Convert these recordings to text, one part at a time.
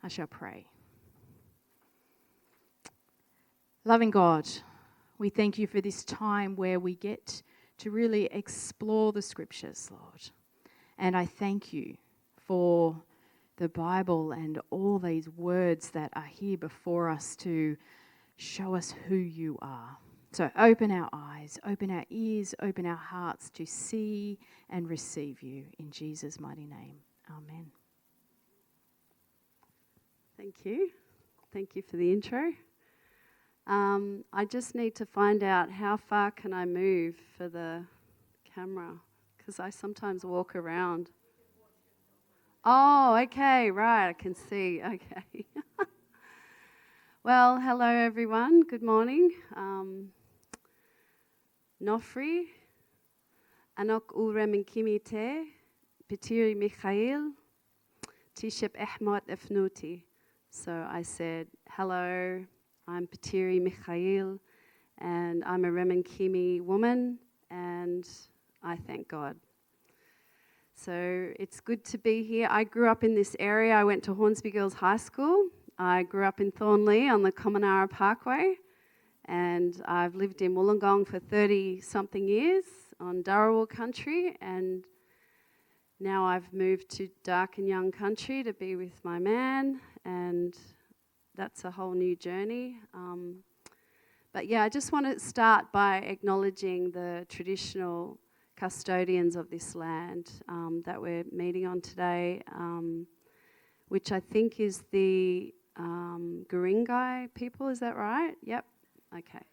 I shall pray. Loving God, we thank you for this time where we get to really explore the scriptures, Lord. And I thank you for the Bible and all these words that are here before us to show us who you are. So open our eyes, open our ears, open our hearts to see and receive you in Jesus' mighty name. Amen. Thank you. Thank you for the intro. I just need to find out how far can I move for the camera, because I sometimes walk around. Oh, okay, right, I can see. Okay. Well, hello everyone. Good morning. Nofri, Anok Urem Kimite, Piteeri Michail, Tishep Ahmad Efnuti. So I said, hello, I'm Piteeri Michail, and I'm a Remenkimi woman, and I thank God. So it's good to be here. I grew up in this area. I went to Hornsby Girls High School. I grew up in Thornlea on the Comanara Parkway, and I've lived in Wollongong for 30-something years on Dharawal country, and now I've moved to Dark and Young country to be with my man, and that's a whole new journey. But yeah, I just want to start by acknowledging the traditional custodians of this land that we're meeting on today, which I think is the Guringai people, is that right? Yep, okay.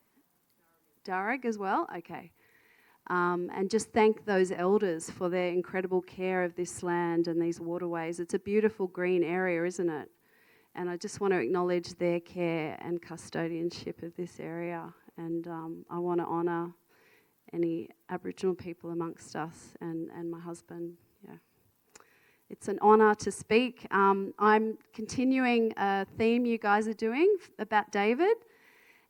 Darug as well, okay. And just thank those elders for their incredible care of this land and these waterways. It's a beautiful green area, isn't it? And I just want to acknowledge their care and custodianship of this area. And I want to honour any Aboriginal people amongst us and my husband. Yeah, it's an honour to speak. I'm continuing a theme you guys are doing about David.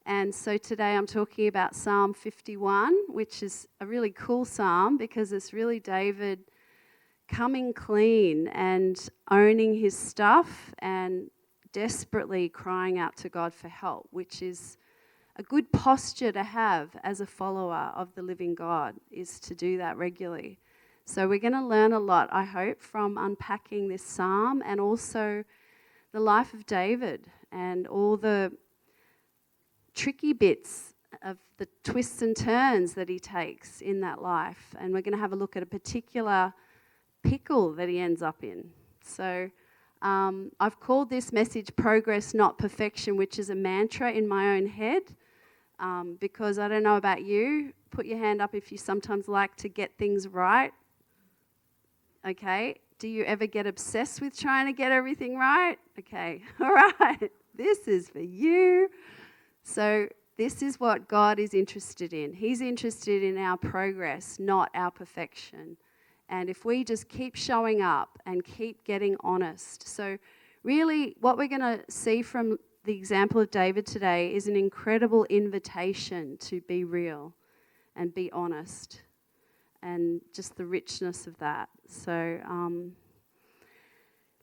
And so today I'm talking about Psalm 51, which is a really cool psalm because it's really David coming clean and owning his stuff and desperately crying out to God for help, which is a good posture to have as a follower of the living God, is to do that regularly. So we're going to learn a lot, I hope, from unpacking this psalm and also the life of David and all the tricky bits of the twists and turns that he takes in that life. And we're going to have a look at a particular pickle that he ends up in. So I've called this message Progress, Not Perfection, which is a mantra in my own head, because I don't know about you. Put your hand up if you sometimes like to get things right. Okay. Do you ever get obsessed with trying to get everything right? Okay. All right. This is for you. So this is what God is interested in. He's interested in our progress, not our perfection. And if we just keep showing up and keep getting honest. So really what we're going to see from the example of David today is an incredible invitation to be real and be honest, and just the richness of that. So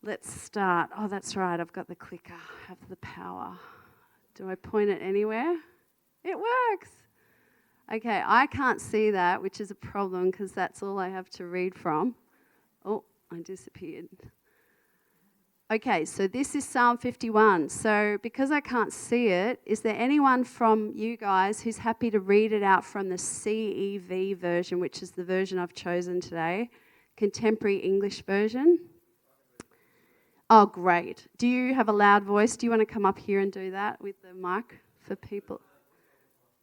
let's start. Oh, that's right. I've got the clicker. I have the power. Do I point it anywhere? It works. Okay, I can't see that, which is a problem because that's all I have to read from. Oh, I disappeared. Okay, so this is Psalm 51. So because I can't see it, is there anyone from you guys who's happy to read it out from the CEV version, which is the version I've chosen today, Contemporary English Version? Oh, great. Do you have a loud voice? Do you want to come up here and do that with the mic for people?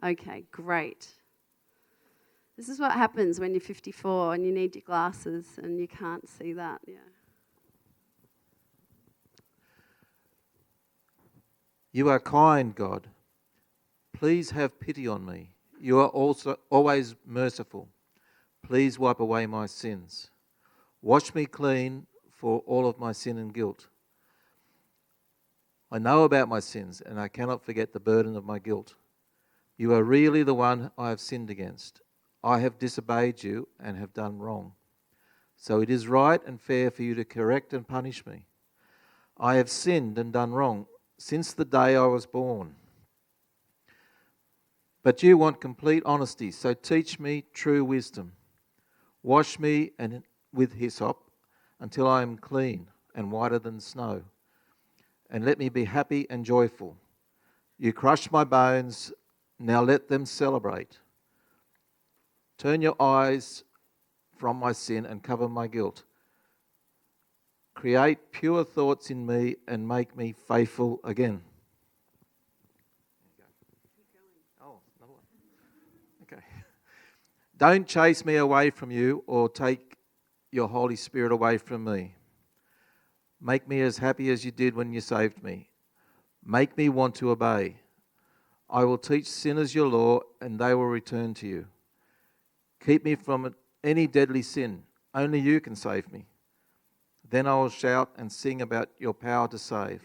Okay, great. This is what happens when you're 54 and you need your glasses and you can't see that. Yeah. You are kind, God. Please have pity on me. You are also always merciful. Please wipe away my sins. Wash me clean for all of my sin and guilt. I know about my sins, and I cannot forget the burden of my guilt. You are really the one I have sinned against. I have disobeyed you and have done wrong. So it is right and fair for you to correct and punish me. I have sinned and done wrong since the day I was born. But you want complete honesty, so teach me true wisdom. Wash me with hyssop until I am clean and whiter than snow, and let me be happy and joyful. You crushed my bones, now let them celebrate. Turn your eyes from my sin and cover my guilt. Create pure thoughts in me and make me faithful again. Oh, another one. Okay. Don't chase me away from you or take your Holy Spirit away from me. Make me as happy as you did when you saved me. Make me want to obey. I will teach sinners your law and they will return to you. Keep me from any deadly sin. Only you can save me. Then I will shout and sing about your power to save.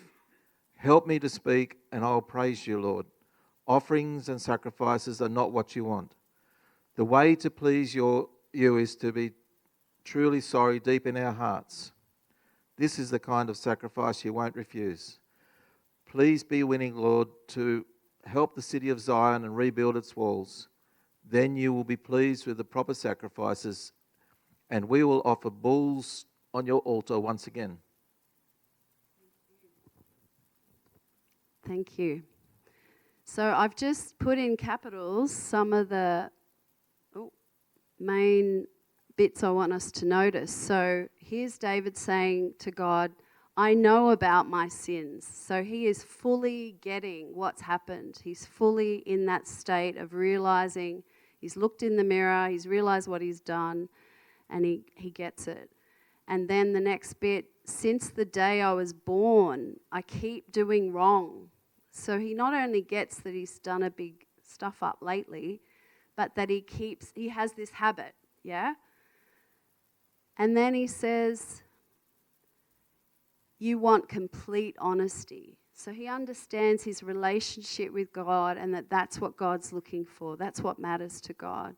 Help me to speak and I will praise you, Lord. Offerings and sacrifices are not what you want. The way to please you is to be truly sorry deep in our hearts. This is the kind of sacrifice you won't refuse. Please be willing, Lord, to help the city of Zion and rebuild its walls. Then you will be pleased with the proper sacrifices, and we will offer bulls on your altar once again. Thank you. So I've just put in capitals some of the main bits I want us to notice. So here's David saying to God, I know about my sins. So he is fully getting what's happened. He's fully in that state of realizing he's looked in the mirror, he's realized what he's done, and he gets it. And then the next bit, since the day I was born, I keep doing wrong. So he not only gets that he's done a big stuff up lately, but that he has this habit, yeah? And then he says, you want complete honesty. So he understands his relationship with God and that that's what God's looking for. That's what matters to God.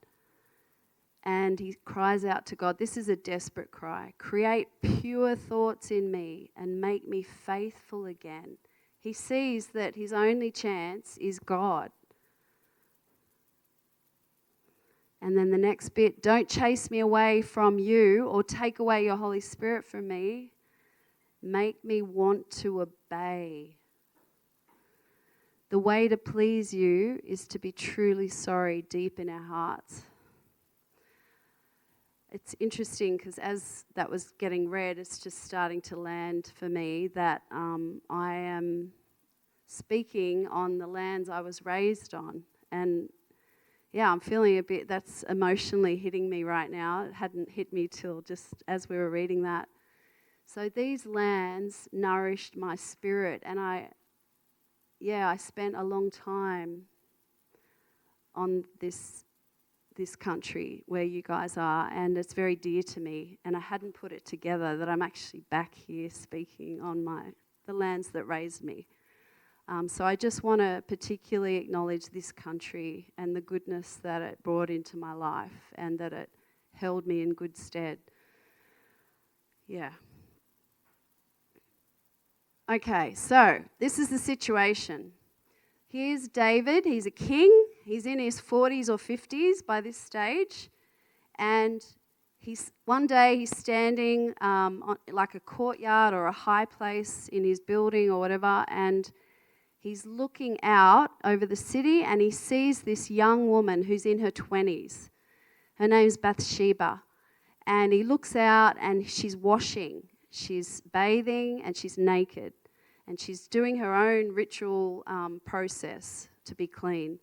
And he cries out to God, this is a desperate cry. Create pure thoughts in me and make me faithful again. He sees that his only chance is God. And then the next bit, don't chase me away from you or take away your Holy Spirit from me. Make me want to obey. The way to please you is to be truly sorry deep in our hearts. It's interesting because as that was getting read, it's just starting to land for me that I am speaking on the lands I was raised on. And yeah, I'm feeling a bit, that's emotionally hitting me right now. It hadn't hit me till just as we were reading that. So these lands nourished my spirit, and I spent a long time on this country where you guys are, and it's very dear to me, and I hadn't put it together that I'm actually back here speaking on the lands that raised me. So I just want to particularly acknowledge this country and the goodness that it brought into my life and that it held me in good stead. Yeah. Okay, so this is the situation. Here's David. He's a king. He's in his 40s or 50s by this stage. And one day he's standing on like a courtyard or a high place in his building or whatever, and he's looking out over the city and he sees this young woman who's in her 20s. Her name's Bathsheba. And he looks out and she's washing. She's bathing and she's naked. And she's doing her own ritual process to be clean.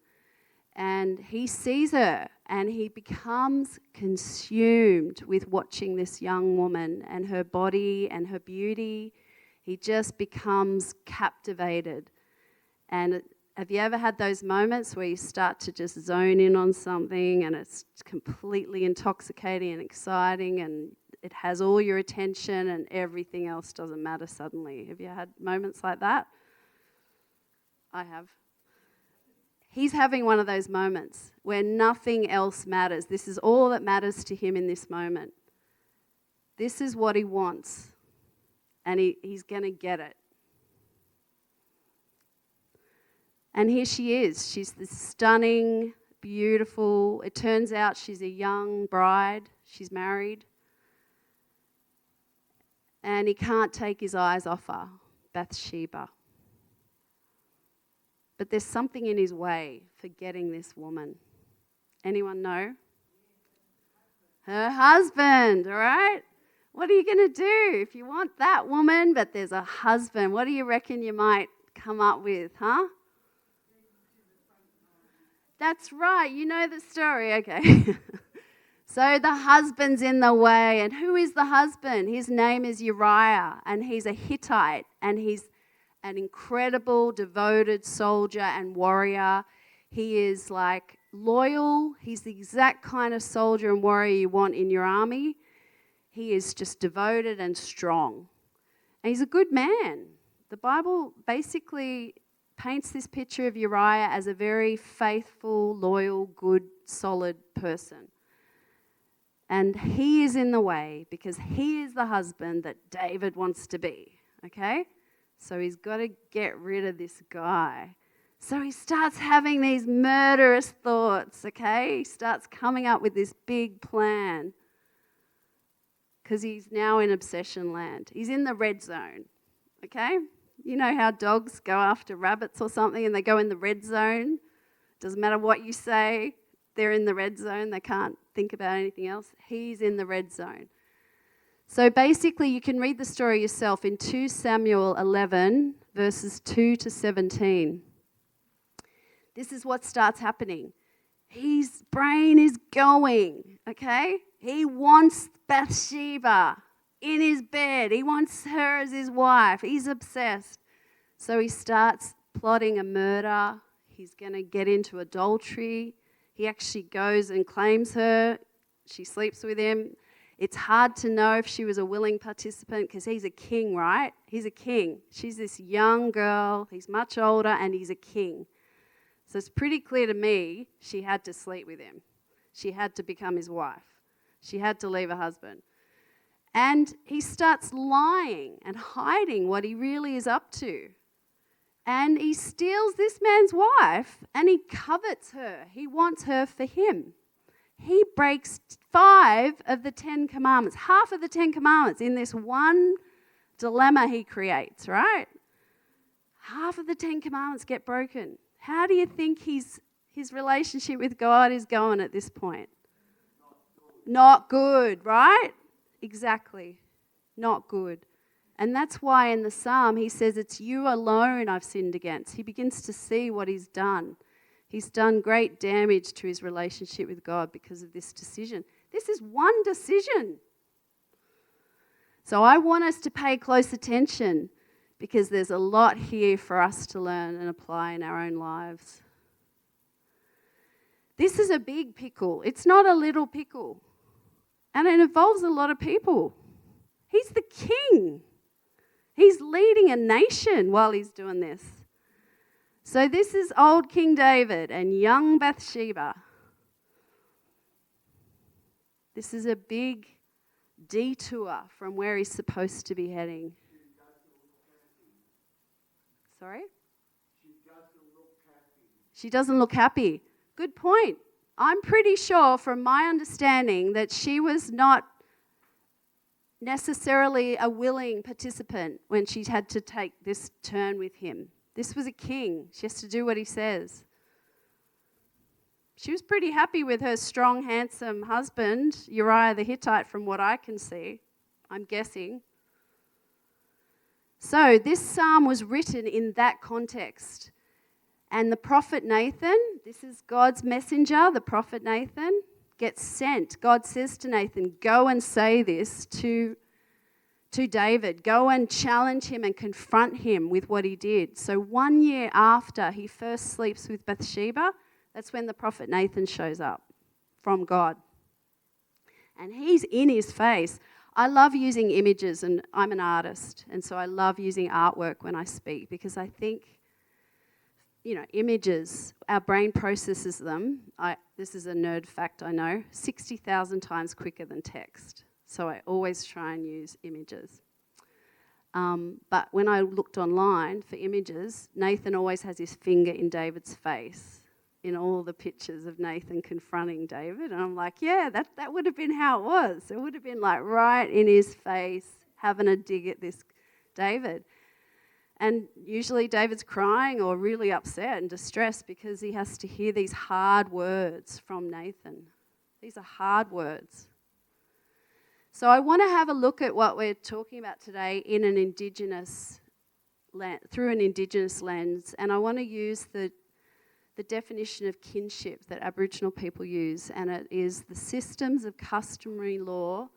And he sees her and he becomes consumed with watching this young woman and her body and her beauty. He just becomes captivated. And have you ever had those moments where you start to just zone in on something and it's completely intoxicating and exciting and it has all your attention and everything else doesn't matter suddenly? Have you had moments like that? I have. He's having one of those moments where nothing else matters. This is all that matters to him in this moment. This is what he wants. and he's going to get it. And here she is. She's this stunning, beautiful. It turns out she's a young bride. She's married. And he can't take his eyes off her, Bathsheba. But there's something in his way for getting this woman. Anyone know? Her husband, all right? What are you going to do if you want that woman, but there's a husband? What do you reckon you might come up with, huh? That's right. You know the story. Okay. So the husband's in the way. And who is the husband? His name is Uriah, and he's a Hittite, and he's an incredible, devoted soldier and warrior. He is like loyal. He's the exact kind of soldier and warrior you want in your army. He is just devoted and strong. And he's a good man. The Bible basically paints this picture of Uriah as a very faithful, loyal, good, solid person. And he is in the way because he is the husband that David wants to be, okay? So he's got to get rid of this guy. So he starts having these murderous thoughts, okay? He starts coming up with this big plan because he's now in obsession land. He's in the red zone, okay? You know how dogs go after rabbits or something and they go in the red zone? Doesn't matter what you say, they're in the red zone. They can't think about anything else. He's in the red zone. So basically, you can read the story yourself in 2 Samuel 11, verses 2 to 17. This is what starts happening. His brain is going, okay? He wants Bathsheba in his bed. He wants her as his wife. He's obsessed. So he starts plotting a murder. He's going to get into adultery. He actually goes and claims her. She sleeps with him. It's hard to know if she was a willing participant because he's a king, right? He's a king. She's this young girl. He's much older and he's a king. So it's pretty clear to me she had to sleep with him. She had to become his wife. She had to leave her husband. And he starts lying and hiding what he really is up to. And he steals this man's wife and he covets her. He wants her for him. He breaks 5 of the 10 commandments, half of the 10 commandments in this one dilemma he creates, right? Half of the 10 commandments get broken. How do you think his relationship with God is going at this point? Not good, right? Exactly. Not good. And that's why in the psalm he says, it's you alone I've sinned against. He begins to see what he's done. He's done great damage to his relationship with God because of this decision. This is one decision. So I want us to pay close attention because there's a lot here for us to learn and apply in our own lives. This is a big pickle. It's not a little pickle. And it involves a lot of people. He's the king. He's leading a nation while he's doing this. So this is old King David and young Bathsheba. This is a big detour from where he's supposed to be heading. Sorry? She doesn't look happy. Good point. I'm pretty sure from my understanding that she was not necessarily a willing participant when she had to take this turn with him. This was a king. She has to do what he says. She was pretty happy with her strong, handsome husband, Uriah the Hittite, from what I can see. I'm guessing. So this psalm was written in that context. And the prophet Nathan, this is God's messenger, the prophet Nathan, gets sent. God says to Nathan, go and say this to David. Go and challenge him and confront him with what he did. So 1 year after he first sleeps with Bathsheba, that's when the prophet Nathan shows up from God. And he's in his face. I love using images, and I'm an artist, and so I love using artwork when I speak because I think, images, our brain processes them. This is a nerd fact, I know, 60,000 times quicker than text. So I always try and use images. But when I looked online for images, Nathan always has his finger in David's face in all the pictures of Nathan confronting David. And I'm like, yeah, that would have been how it was. It would have been like right in his face, having a dig at this David. And usually David's crying or really upset and distressed because he has to hear these hard words from Nathan. These are hard words. So I want to have a look at what we're talking about today in an Indigenous through an Indigenous lens, and I want to use the definition of kinship that Aboriginal people use, and it is the systems of customary law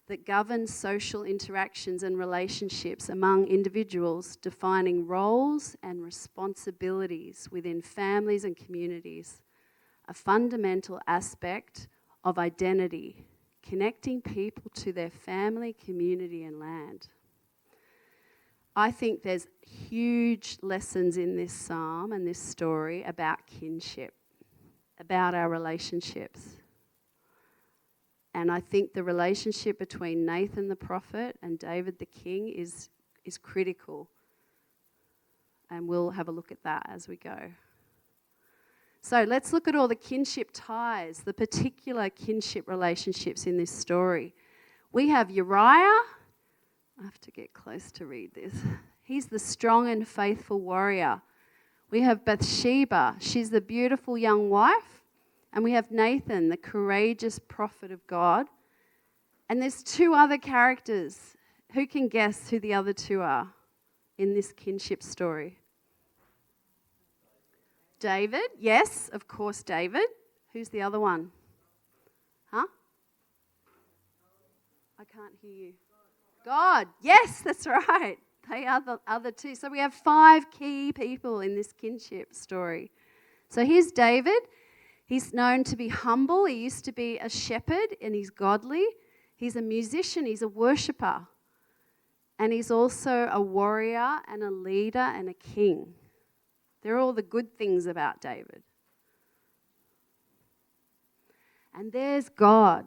that govern social interactions and relationships among individuals, defining roles and responsibilities within families and communities, a fundamental aspect of identity, connecting people to their family, community, and land. I think there's huge lessons in this psalm and this story about kinship, about our relationships. And I think the relationship between Nathan the prophet and David the king is critical. And we'll have a look at that as we go. So let's look at all the kinship ties, the particular kinship relationships in this story. We have Uriah. I have to get close to read this. He's the strong and faithful warrior. We have Bathsheba. She's the beautiful young wife. And we have Nathan, the courageous prophet of God. And there's two other characters. Who can guess who the other two are in this kinship story? David. Yes, of course, David. Who's the other one? Huh? I can't hear you. God. Yes, that's right. They are the other two. So we have 5 key people in this kinship story. So here's David. He's known to be humble. He used to be a shepherd, and he's godly. He's a musician. He's a worshipper. And he's also a warrior and a leader and a king. They're all the good things about David. And there's God.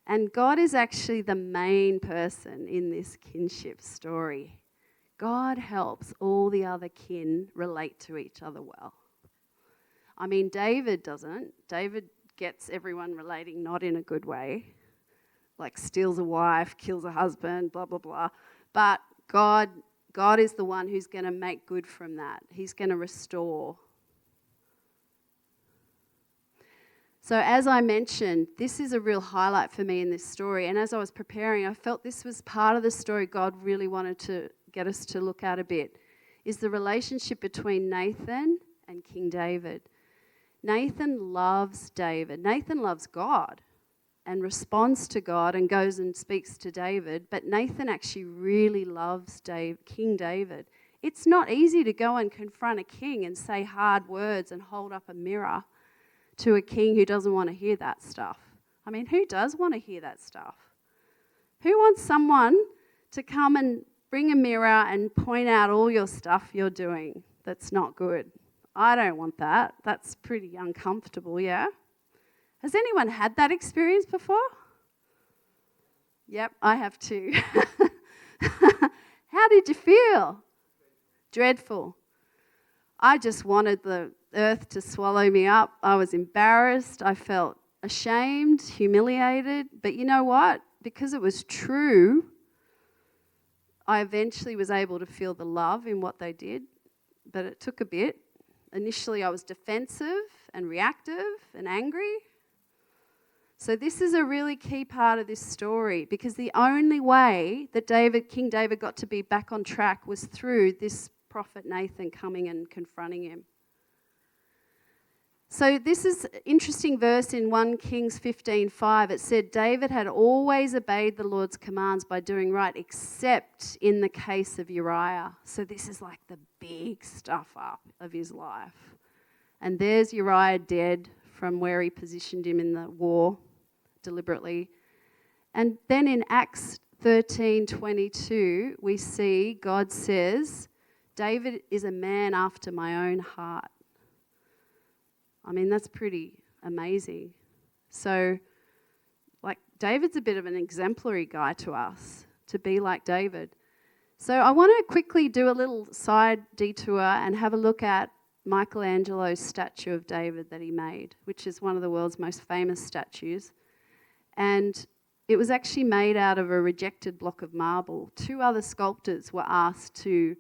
And God is actually the main person in this kinship story. God helps all the other kin relate to each other well. I mean, David doesn't. David gets everyone relating not in a good way, like steals a wife, kills a husband, blah, blah, blah. But God is the one who's going to make good from that. He's going to restore. So as I mentioned, this is a real highlight for me in this story. And as I was preparing, I felt this was part of the story God really wanted to get us to look at a bit, is the relationship between Nathan and King David. Nathan loves David. Nathan loves God and responds to God and goes and speaks to David. But Nathan actually really loves King David. It's not easy to go and confront a king and say hard words and hold up a mirror to a king who doesn't want to hear that stuff. I mean, who does want to hear that stuff? Who wants someone to come and bring a mirror and point out all your stuff you're doing that's not good? I don't want that. That's pretty uncomfortable, yeah? Has anyone had that experience before? Yep, I have too. How did you feel? Dreadful. I just wanted the earth to swallow me up. I was embarrassed. I felt ashamed, humiliated. But you know what? Because it was true, I eventually was able to feel the love in what they did. But it took a bit. Initially, I was defensive and reactive and angry. So this is a really key part of this story, because the only way that King David got to be back on track was through this prophet Nathan coming and confronting him. So this is an interesting verse in 1 Kings 15:5. It said, David had always obeyed the Lord's commands by doing right, except in the case of Uriah. So this is like the big stuff up of his life. And there's Uriah dead from where he positioned him in the war deliberately. And then in Acts 13:22, we see God says, David is a man after my own heart. I mean, that's pretty amazing. So, like, David's a bit of an exemplary guy to us, to be like David. So I want to quickly do a little side detour and have a look at Michelangelo's statue of David that he made, which is one of the world's most famous statues. And it was actually made out of a rejected block of marble. 2 other sculptors were asked to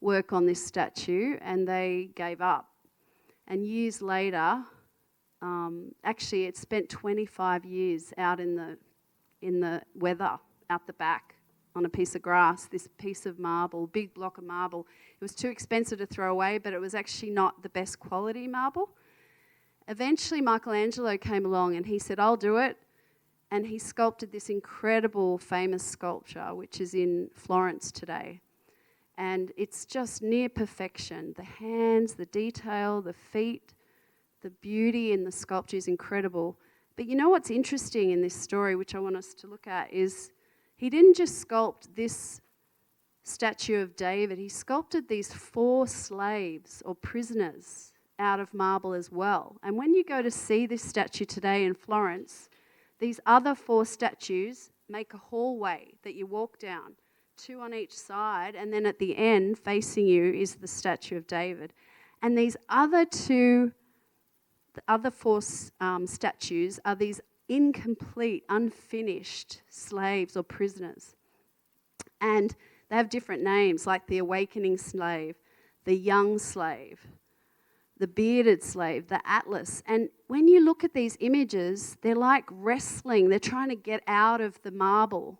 work on this statue, and they gave up. And years later, actually it spent 25 years out in the weather, out the back, on a piece of grass, this piece of marble, big block of marble. It was too expensive to throw away, but it was actually not the best quality marble. Eventually, Michelangelo came along and he said, I'll do it. And he sculpted this incredible, famous sculpture, which is in Florence today. And it's just near perfection. The hands, the detail, the feet, the beauty in the sculpture is incredible. But you know what's interesting in this story, which I want us to look at, is he didn't just sculpt this statue of David, he sculpted these 4 slaves or prisoners out of marble as well. And when you go to see this statue today in Florence, these other 4 statues make a hallway that you walk down, 2 on each side, and then at the end, facing you, is the statue of David. And these other 4 statues are these incomplete, unfinished slaves or prisoners. And they have different names, like the awakening slave, the young slave, the bearded slave, the atlas. And when you look at these images, they're like wrestling. They're trying to get out of the marble.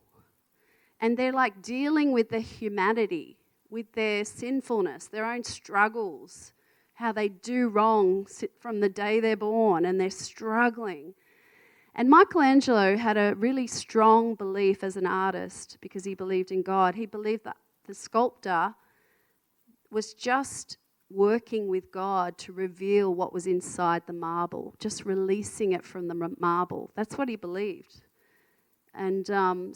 And they're like dealing with their humanity, with their sinfulness, their own struggles, how they do wrong from the day they're born, and they're struggling. And Michelangelo had a really strong belief as an artist because he believed in God. He believed that the sculptor was just working with God to reveal what was inside the marble, just releasing it from the marble. That's what he believed. And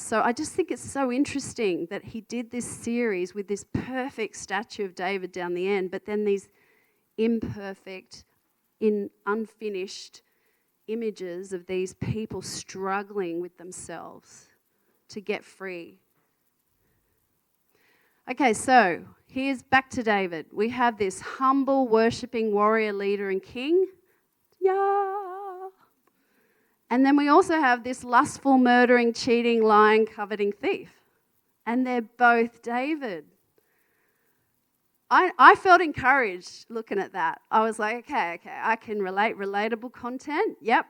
so I just think it's so interesting that he did this series with this perfect statue of David down the end, but then these imperfect, unfinished images of these people struggling with themselves to get free. Okay, so here's back to David. We have this humble, worshipping warrior, leader, and king. Yeah. And then we also have this lustful, murdering, cheating, lying, coveting thief. And they're both David. I felt encouraged looking at that. I was like, okay, I can relate, relatable content. Yep.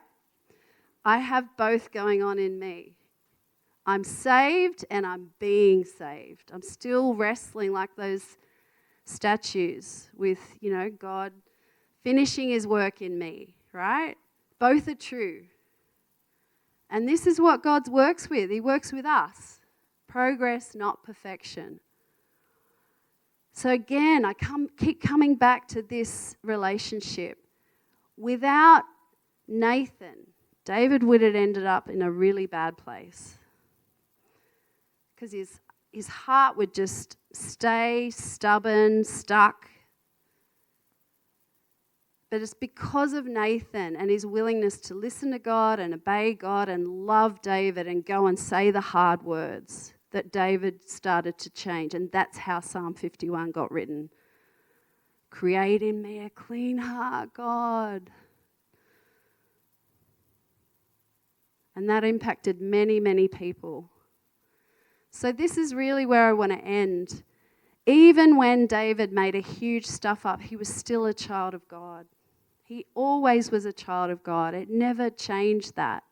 I have both going on in me. I'm saved and I'm being saved. I'm still wrestling like those statues with, God finishing his work in me, right? Both are true. And this is what God works with. He works with us. Progress, not perfection. So again, I keep coming back to this relationship. Without Nathan, David would have ended up in a really bad place. Because his heart would just stay stubborn, stuck. But it's because of Nathan and his willingness to listen to God and obey God and love David and go and say the hard words that David started to change. And that's how Psalm 51 got written. Create in me a clean heart, God. And that impacted many, many people. So this is really where I want to end. Even when David made a huge stuff up, he was still a child of God. He always was a child of God. It never changed that.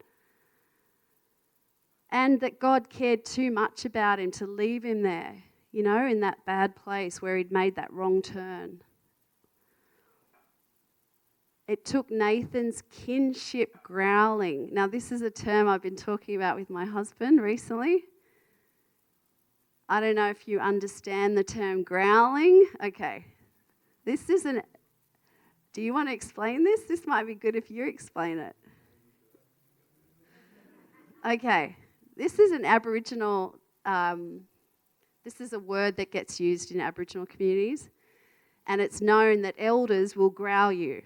And that God cared too much about him to leave him there, in that bad place where he'd made that wrong turn. It took Nathan's kinship growling. Now, this is a term I've been talking about with my husband recently. I don't know if you understand the term growling. Okay. Do you want to explain this? This might be good if you explain it. Okay. This is an Aboriginal, this is a word that gets used in Aboriginal communities, and it's known that elders will growl you.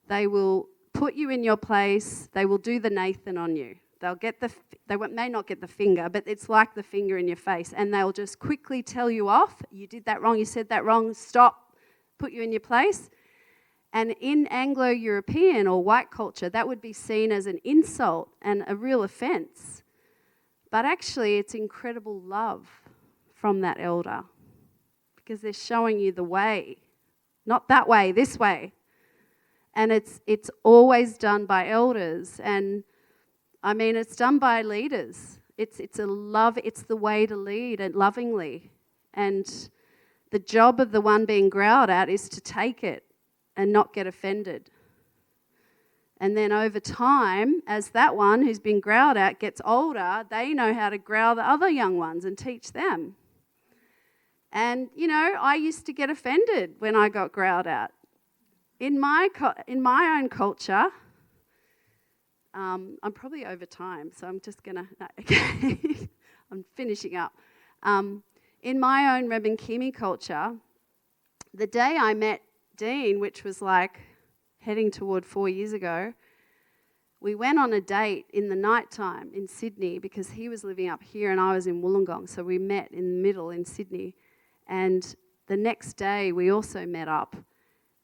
They will put you in your place. They will do the Nathan on you. they may not get the finger, but it's like the finger in your face, and they'll just quickly tell you off. You did that wrong, you said that wrong, stop, put you in your place. And in Anglo-European or white culture, that would be seen as an insult and a real offense. But actually, it's incredible love from that elder, because they're showing you the way. Not that way, this way. And it's always done by elders. And I mean, it's done by leaders. It's the way to lead and lovingly. And the job of the one being growled at is to take it and not get offended. And then over time, as that one who's been growled at gets older, they know how to growl the other young ones and teach them. And, I used to get offended when I got growled at. In my own culture, I'm probably over time, so I'm just going to... No, okay. I'm finishing up. In my own Rebenkimi culture, the day I met Dean, which was like heading toward 4 years ago, we went on a date in the nighttime in Sydney because he was living up here and I was in Wollongong, so we met in the middle in Sydney. And the next day we also met up.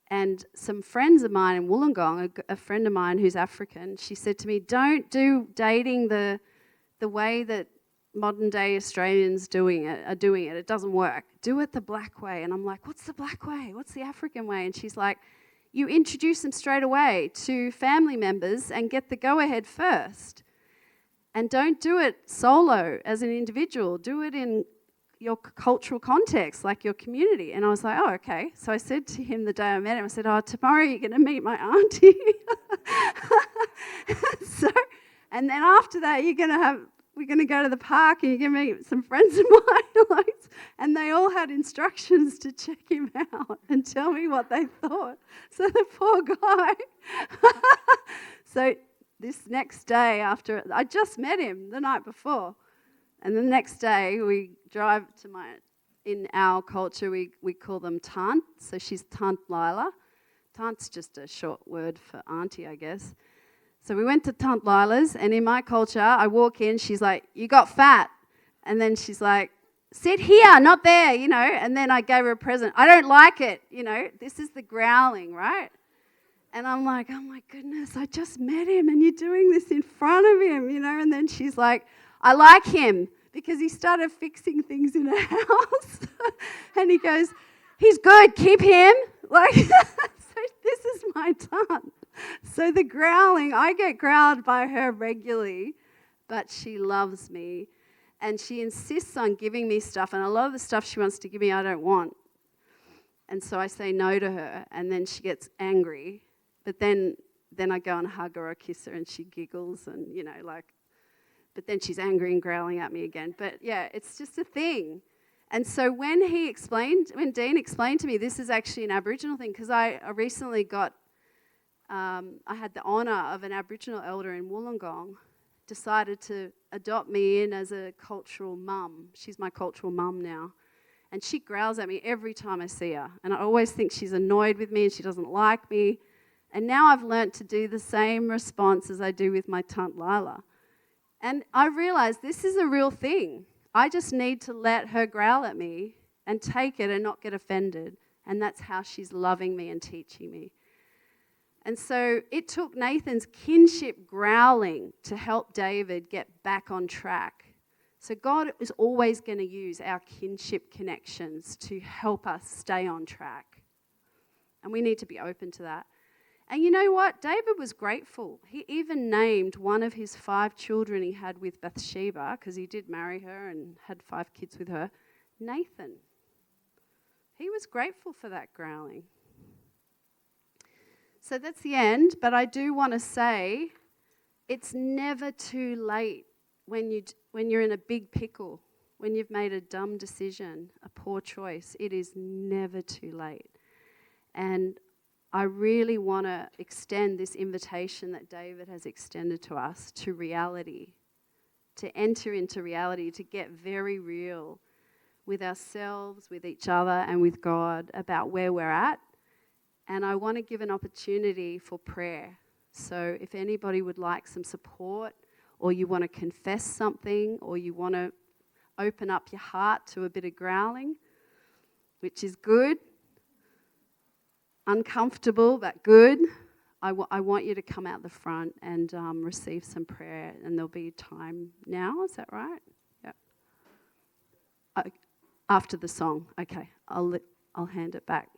And some friends of mine in Wollongong, a friend of mine who's African, she said to me, don't do dating the way that modern day Australians are doing it. It doesn't work. Do it the black way. And I'm like, what's the black way? What's the African way? And she's like, you introduce them straight away to family members and get the go-ahead first. And don't do it solo as an individual. Do it in your cultural context, like your community. And I was like, oh, okay. So I said to him the day I met him, I said, oh, tomorrow you're going to meet my auntie. And then after that, we're going to go to the park and you're going to meet some friends of mine. And they all had instructions to check him out and tell me what they thought. So the poor guy. So this next day after, I just met him the night before. And the next day we drive in our culture, we call them tant. So she's Tant Lila. Tant's just a short word for auntie, I guess. So we went to Tant Lila's, and in my culture, I walk in, she's like, you got fat. And then she's like, sit here, not there, And then I gave her a present. I don't like it, This is the growling, right? And I'm like, oh my goodness, I just met him and you're doing this in front of him, And then she's like, I like him because he started fixing things in her house. And he goes, he's good, keep him. So this is my tant. So the growling, I get growled by her regularly, but she loves me. And she insists on giving me stuff, and a lot of the stuff she wants to give me I don't want. And so I say no to her, and then she gets angry. But then I go and hug her or kiss her, and she giggles, and, but then she's angry and growling at me again. But, yeah, it's just a thing. And so when Dean explained to me this is actually an Aboriginal thing, because I recently got... I had the honour of an Aboriginal elder in Wollongong decided to adopt me in as a cultural mum. She's my cultural mum now. And she growls at me every time I see her. And I always think she's annoyed with me and she doesn't like me. And now I've learnt to do the same response as I do with my Tant Lila. And I realised this is a real thing. I just need to let her growl at me and take it and not get offended. And that's how she's loving me and teaching me. And so it took Nathan's kinship growling to help David get back on track. So God is always going to use our kinship connections to help us stay on track. And we need to be open to that. And you know what? David was grateful. He even named one of his 5 children he had with Bathsheba, because he did marry her and had 5 kids with her, Nathan. He was grateful for that growling. So that's the end, but I do want to say it's never too late when you're in a big pickle, when you've made a dumb decision, a poor choice. It is never too late. And I really want to extend this invitation that David has extended to us to reality, to enter into reality, to get very real with ourselves, with each other, and with God about where we're at. And I want to give an opportunity for prayer. So if anybody would like some support, or you want to confess something, or you want to open up your heart to a bit of growling, which is good. Uncomfortable, but good. I want you to come out the front and receive some prayer, and there'll be time now. Is that right? Yeah. After the song. Okay, I'll hand it back.